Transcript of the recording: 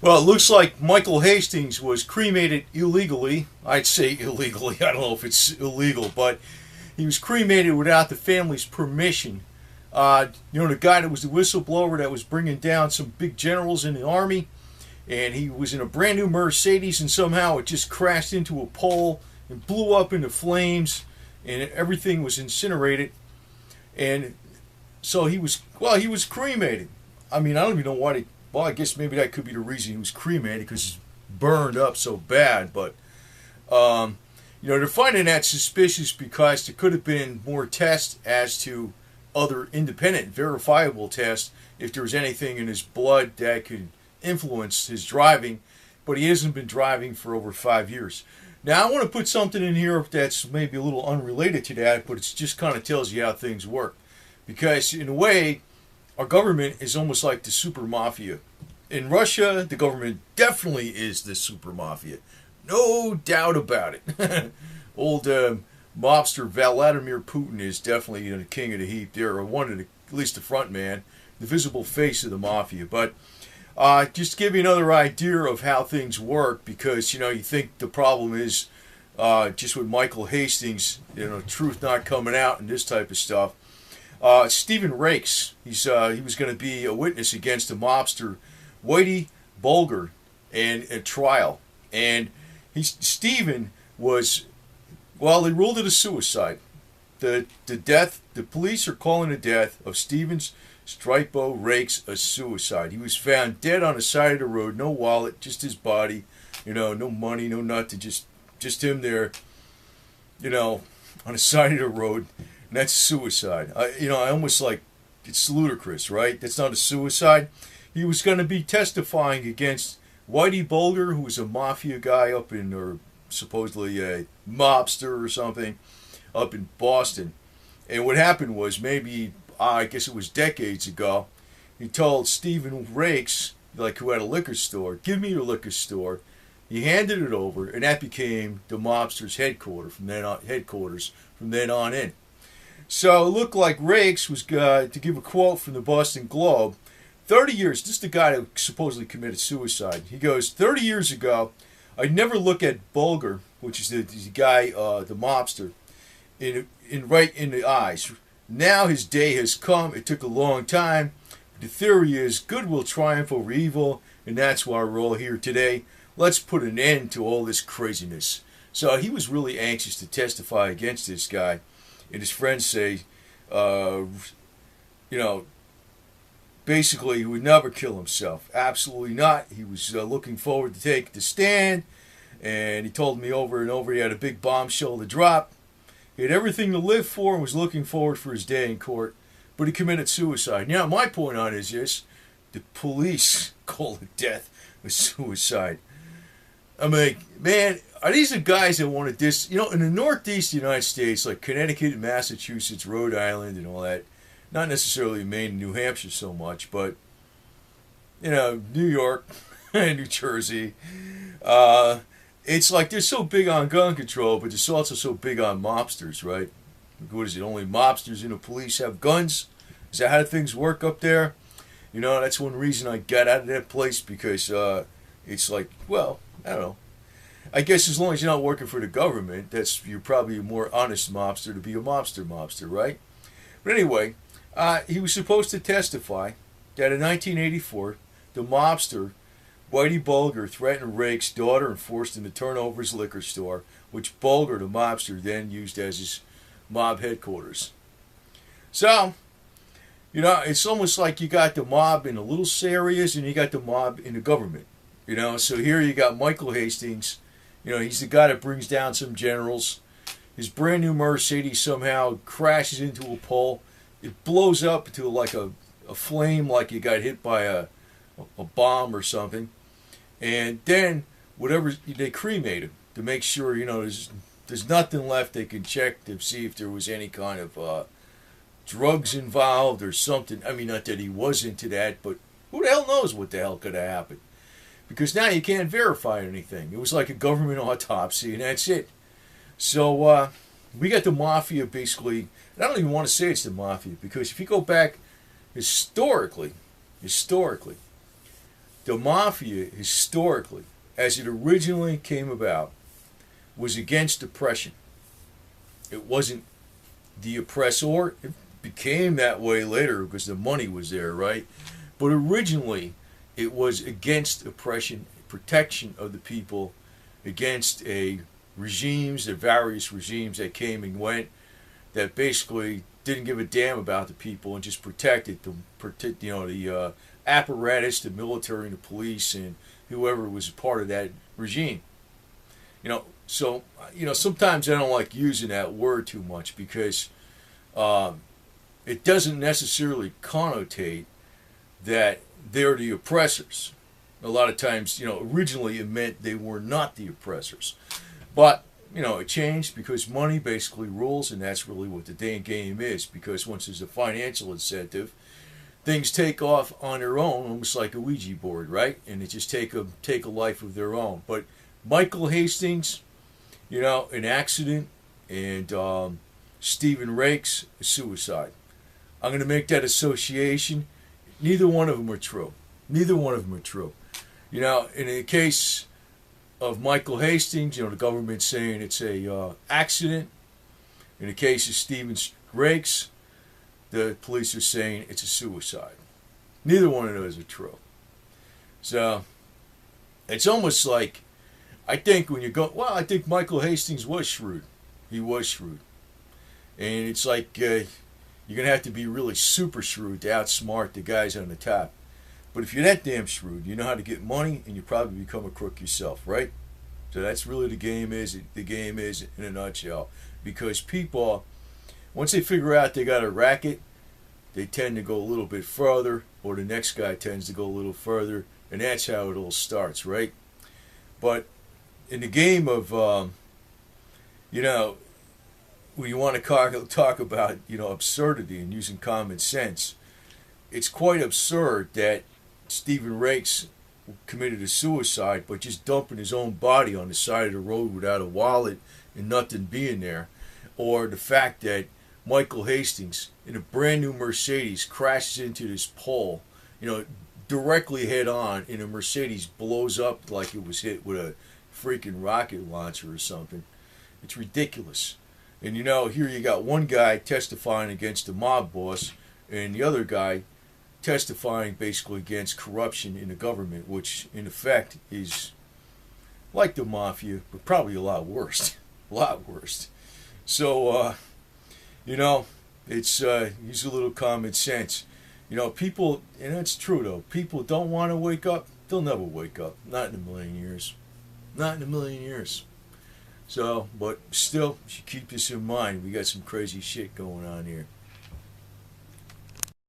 Well, it looks like Michael Hastings was cremated illegally. I'd say illegally. I don't know if it's illegal, but he was cremated without the family's permission. The guy that was the whistleblower that was bringing down some big generals in the army, and he was in a brand new Mercedes, and somehow it just crashed into a pole and blew up into flames, and everything was incinerated. And so he was cremated. I mean, I don't even know why they. Well, I guess maybe that could be the reason he was cremated because he's burned up so bad. But they're finding that suspicious because there could have been more tests as to other independent, verifiable tests if there was anything in his blood that could influence his driving. But he hasn't been driving for over 5 years. Now, I want to put something in here that's maybe a little unrelated to that, but it just kind of tells you how things work. Because, in a way, our government is almost like the super mafia. In Russia, the government definitely is the super mafia. No doubt about it. Old mobster Vladimir Putin is definitely the king of the heap there, or one of the, at least the front man, the visible face of the mafia. But just to give you another idea of how things work, because you think the problem is just with Michael Hastings, truth not coming out and this type of stuff. Stephen Rakes, he was going to be a witness against the mobster Whitey Bulger in a trial, and Stephen was, well, they ruled it a suicide. The police are calling the death of Stephen Stripo Rakes a suicide. He was found dead on the side of the road, no wallet, just his body, no money, no nothing, just him there, on the side of the road. And that's suicide. I almost like, it's ludicrous, right? That's not a suicide. He was going to be testifying against Whitey Bulger, who was a mafia guy or supposedly a mobster or something, up in Boston. And what happened was, maybe, I guess it was decades ago, he told Stephen Rakes, who had a liquor store, give me your liquor store. He handed it over, and that became the mobster's headquarters from then on in. So it looked like Rakes was, to give a quote from the Boston Globe, 30 years, this is the guy that supposedly committed suicide. He goes, 30 years ago, I'd never look at Bulger, which is the guy, the mobster, right in the eyes. Now his day has come. It took a long time. The theory is good will triumph over evil, and that's why we're all here today. Let's put an end to all this craziness. So he was really anxious to testify against this guy. And his friends say, basically he would never kill himself. Absolutely not. He was looking forward to take the stand. And he told me over and over he had a big bombshell to drop. He had everything to live for and was looking forward for his day in court. But he committed suicide. Now, my point on it is this. The police call it death a suicide. I mean, man, are these the guys that want to in the Northeast United States, like Connecticut, Massachusetts, Rhode Island, and all that, not necessarily Maine and New Hampshire so much, but, New York and New Jersey, it's like they're so big on gun control, but they're also so big on mobsters, right? What is it, only mobsters and the police have guns? Is that how things work up there? That's one reason I got out of that place, because it's like, well, I don't know. I guess as long as you're not working for the government, you're probably a more honest mobster to be a mobster, right? But anyway, he was supposed to testify that in 1984, the mobster, Whitey Bulger, threatened Rake's daughter and forced him to turn over his liquor store, which Bulger, the mobster, then used as his mob headquarters. So, it's almost like you got the mob in the little areas and you got the mob in the government. So here you got Michael Hastings. He's the guy that brings down some generals. His brand new Mercedes somehow crashes into a pole. It blows up into like a flame, like you got hit by a bomb or something. And then they cremate him to make sure there's nothing left. They can check to see if there was any kind of drugs involved or something. I mean, not that he was into that, but who the hell knows what the hell could have happened? Because now you can't verify anything. It was like a government autopsy, and that's it. So we got the mafia basically. And I don't even want to say it's the mafia, because if you go back historically, The mafia, historically, as it originally came about, was against oppression. It wasn't the oppressor. It became that way later because the money was there, right? But originally, it was against oppression, protection of the people against the various regimes that came and went, that basically didn't give a damn about the people and just protected the apparatus, the military, and the police, and whoever was a part of that regime. So sometimes I don't like using that word too much because it doesn't necessarily connotate that they're the oppressors. A lot of times, originally it meant they were not the oppressors. But, it changed because money basically rules, and that's really what the day game is, because once there's a financial incentive, things take off on their own, almost like a Ouija board, right? And they just take a life of their own. But Michael Hastings, an accident, and Stephen Rake's a suicide. I'm going to make that association. Neither one of them are true. Neither one of them are true. In the case of Michael Hastings, the government's saying it's a accident. In the case of Stephen Rake's, the police are saying it's a suicide. Neither one of those are true. So it's almost like, I think when you go, I think Michael Hastings was shrewd. He was shrewd. And it's like you're going to have to be really super shrewd to outsmart the guys on the top. But if you're that damn shrewd, you know how to get money, and you probably become a crook yourself, right? So that's really the game is in a nutshell. Because people, once they figure out they got a racket, they tend to go a little bit further, or the next guy tends to go a little further, and that's how it all starts, right? But in the game of, when you want to talk about, absurdity and using common sense, it's quite absurd that Stephen Rake's committed a suicide, but just dumping his own body on the side of the road without a wallet and nothing being there. Or the fact that Michael Hastings, in a brand new Mercedes, crashes into this pole, directly head on, and a Mercedes blows up like it was hit with a freaking rocket launcher or something. It's ridiculous. And here you got one guy testifying against the mob boss, and the other guy testifying basically against corruption in the government, which in effect is like the mafia, but probably a lot worse. A lot worse. So, it's use a little common sense. People, and it's true though, people don't want to wake up. They'll never wake up. Not in a million years. Not in a million years. So, but still, you should keep this in mind. We got some crazy shit going on here.